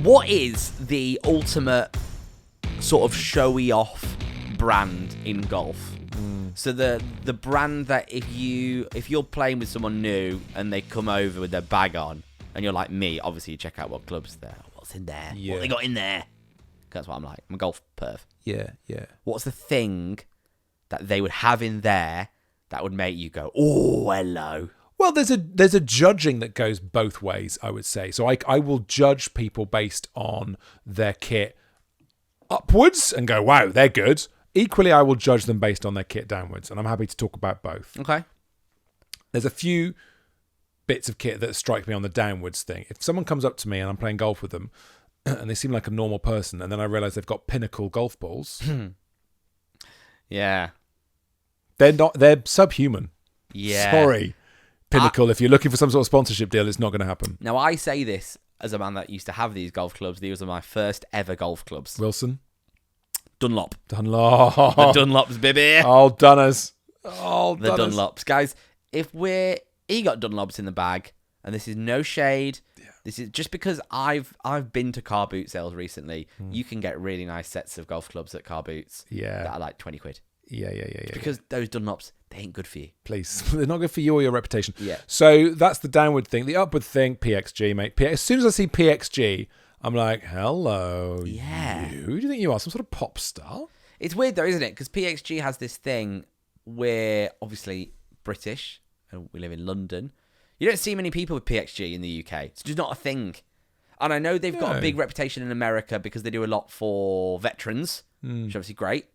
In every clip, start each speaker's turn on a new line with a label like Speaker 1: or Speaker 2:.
Speaker 1: What is the ultimate sort of showy off brand in golf? So the brand that if you're playing with someone new and they come over with their bag on and you're like me, obviously you check out what clubs there, what's in there, what they got in there. That's what I'm like. I'm a golf perv.
Speaker 2: Yeah.
Speaker 1: What's the thing that they would have in there that would make you go, oh, hello?
Speaker 2: Well, there's a judging that goes both ways, I would say. So I will judge people based on their kit upwards and go, wow, they're good. Equally, I will judge them based on their kit downwards, and I'm happy to talk about both.
Speaker 1: Okay.
Speaker 2: There's a few bits of kit that strike me on the downwards thing. If someone comes up to me and I'm playing golf with them, and they seem like a normal person, and then I realise they've got Pinnacle golf balls,
Speaker 1: Yeah.
Speaker 2: they're subhuman.
Speaker 1: Yeah.
Speaker 2: Sorry, Pinnacle. If you're looking for some sort of sponsorship deal, it's not going to happen.
Speaker 1: Now, I say this as a man that used to have these golf clubs. These were my first ever golf clubs.
Speaker 2: Wilson?
Speaker 1: Dunlop.
Speaker 2: The
Speaker 1: Dunlops, baby.
Speaker 2: Oh, Dunners.
Speaker 1: The Dunlops. Guys, he got Dunlops in the bag, and this is no shade. Yeah. This is just because I've been to car boot sales recently. You can get really nice sets of golf clubs at car boots.
Speaker 2: Yeah.
Speaker 1: That are like 20 quid.
Speaker 2: Yeah.
Speaker 1: Because those Dunlops, they ain't good for you.
Speaker 2: Please. They're not good for you or your reputation.
Speaker 1: Yeah.
Speaker 2: So that's the downward thing. The upward thing, PXG, mate. As soon as I see PXG, I'm like, hello.
Speaker 1: Yeah.
Speaker 2: Who do you think you are? Some sort of pop star?
Speaker 1: It's weird though, isn't it? Because PXG has this thing where, obviously, British, and we live in London. You don't see many people with PXG in the UK. It's just not a thing. And I know they've got a big reputation in America because they do a lot for veterans, which is obviously great.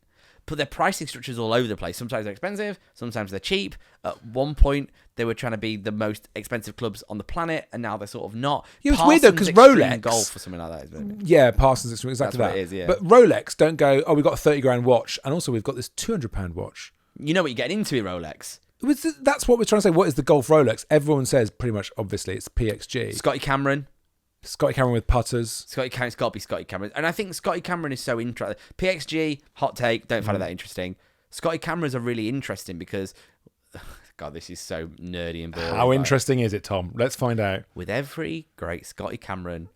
Speaker 1: But their pricing structure is all over the place. Sometimes they're expensive, sometimes they're cheap. At one point, they were trying to be the most expensive clubs on the planet, and now they're sort of not.
Speaker 2: Yeah, it's weird though, because Rolex
Speaker 1: Golf or something like that. Isn't it?
Speaker 2: Yeah, Parsons Extreme, exactly
Speaker 1: That's
Speaker 2: that.
Speaker 1: what it is, yeah.
Speaker 2: But Rolex don't go, oh, we've got a 30 grand watch, and also we've got this £200 watch.
Speaker 1: You know what you're getting into with Rolex.
Speaker 2: That's what we're trying to say. What is the golf Rolex? Everyone says pretty much, obviously, it's PXG.
Speaker 1: Scotty Cameron
Speaker 2: with putters.
Speaker 1: It's got to be Scotty Cameron. And I think Scotty Cameron is so interesting. PXG, hot take, don't find it that interesting. Scotty Camerons are really interesting because, God, this is so nerdy and boring.
Speaker 2: How interesting is it, Tom? Let's find out.
Speaker 1: With every great Scotty Cameron,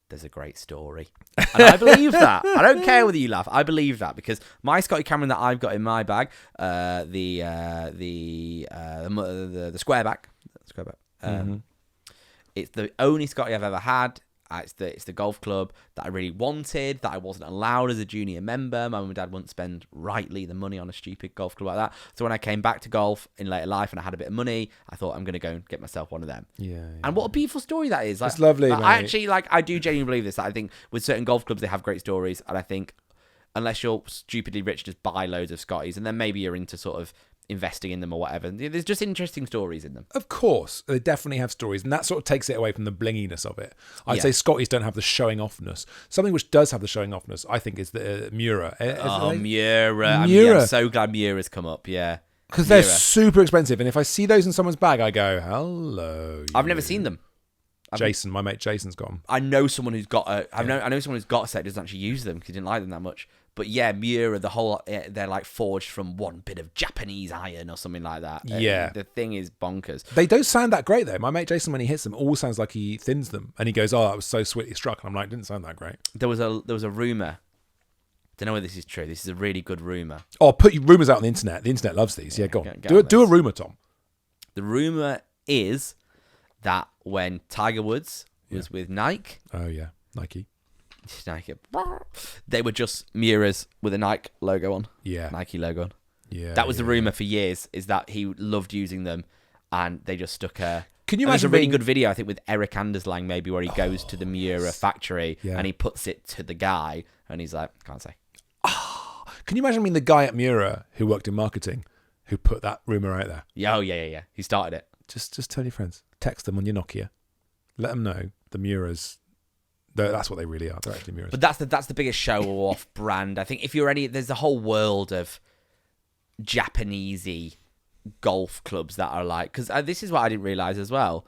Speaker 1: there's a great story. And I believe that. I don't care whether you laugh. I believe that because my Scotty Cameron that I've got in my bag, the squareback, it's the only Scotty I've ever had. It's the golf club that I really wanted, that I wasn't allowed as a junior member. My mum and dad wouldn't spend rightly the money on a stupid golf club like that. So when I came back to golf in later life and I had a bit of money, I thought I'm going to go and get myself one of them.
Speaker 2: Yeah.
Speaker 1: And what a beautiful story that is.
Speaker 2: It's lovely, mate.
Speaker 1: I actually, I do genuinely believe this. That I think with certain golf clubs, they have great stories. And I think unless you're stupidly rich, just buy loads of Scotties. And then maybe you're into sort of investing in them or whatever. There's just interesting stories in them.
Speaker 2: Of course, they definitely have stories, and that sort of takes it away from the blinginess of it. I'd say Scotties don't have the showing offness. Something which does have the showing offness, I think, is the Miura.
Speaker 1: Miura. I'm so glad Miura's come up, yeah.
Speaker 2: Because they're super expensive, and if I see those in someone's bag, I go, hello.
Speaker 1: I've never seen them.
Speaker 2: My mate Jason's got them.
Speaker 1: I know someone who's got I know someone who's got a set, doesn't actually use them because he didn't like them that much. But yeah, Miura, they're like forged from one bit of Japanese iron or something like that.
Speaker 2: Yeah.
Speaker 1: The thing is bonkers.
Speaker 2: They don't sound that great though. My mate Jason, when he hits them, always sounds like he thins them. And he goes, oh, that was so sweetly struck. And I'm like, didn't sound that great.
Speaker 1: There was a rumour. Don't know whether this is true. This is a really good rumour.
Speaker 2: Oh, put your rumours out on the internet. The internet loves these. Yeah, go on. Do a rumour, Tom.
Speaker 1: The rumour is that when Tiger Woods was with Nike.
Speaker 2: Oh, yeah. Nike.
Speaker 1: They were just Miuras with a Nike logo on.
Speaker 2: Yeah.
Speaker 1: Nike logo on.
Speaker 2: Yeah.
Speaker 1: That was the rumour for years, is that he loved using them and they just stuck a...
Speaker 2: Can you
Speaker 1: imagine?
Speaker 2: imagine
Speaker 1: There's a really good video, I think, with Eric Anderslang maybe, where he goes to the Miura factory and he puts it to the guy and he's like, can't say.
Speaker 2: Can you imagine being the guy at Miura who worked in marketing who put that rumour out there?
Speaker 1: Yeah. He started it.
Speaker 2: Just tell your friends. Text them on your Nokia. Let them know the Miuras... That's what they really are. They're actually Miuras.
Speaker 1: But that's the biggest show-off brand. I think if you're there's a whole world of Japanesey golf clubs that are like... Because this is what I didn't realise as well.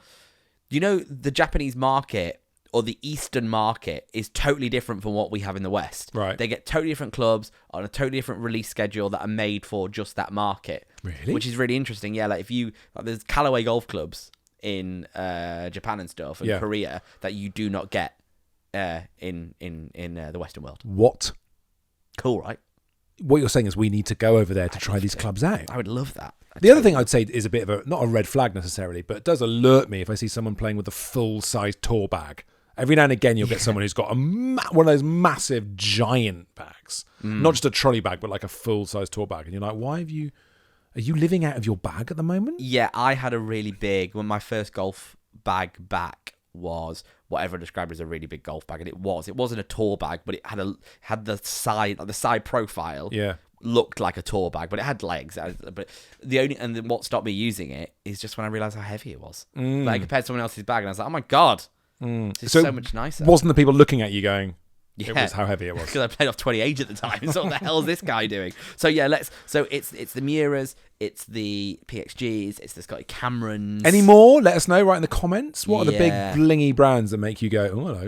Speaker 1: You know, the Japanese market or the Eastern market is totally different from what we have in the West.
Speaker 2: Right.
Speaker 1: They get totally different clubs on a totally different release schedule that are made for just that market.
Speaker 2: Really?
Speaker 1: Which is really interesting. Yeah, like there's Callaway golf clubs in Japan and stuff and Korea that you do not get in the Western world.
Speaker 2: What?
Speaker 1: Cool, right?
Speaker 2: What you're saying is we need to go over there to try these clubs out.
Speaker 1: I would love that.
Speaker 2: The other thing I'd say is a bit of a, not a red flag necessarily, but it does alert me if I see someone playing with a full-size tour bag. Every now and again, you'll get someone who's got one of those massive, giant bags. Not just a trolley bag, but like a full-size tour bag. And you're like, are you living out of your bag at the moment?
Speaker 1: Yeah, I had a really big, when my first golf bag back was what everyone described as a really big golf bag, and it wasn't a tour bag, but it had the side profile.
Speaker 2: Yeah.
Speaker 1: Looked like a tour bag, but it had legs. But then what stopped me using it is just when I realized how heavy it was. Like compared to someone else's bag, and I was like, oh my god, this is so much nicer.
Speaker 2: Wasn't the people looking at you going,
Speaker 1: yeah.
Speaker 2: It was how heavy it was?
Speaker 1: Because I played off 28 at the time. So what the hell is this guy doing? So yeah, so it's the Miuras, it's the PXGs, it's the Scotty Camerons.
Speaker 2: Any more? Let us know right in the comments. What are the big
Speaker 1: Yeah.
Speaker 2: blingy brands that make you go, oh hello?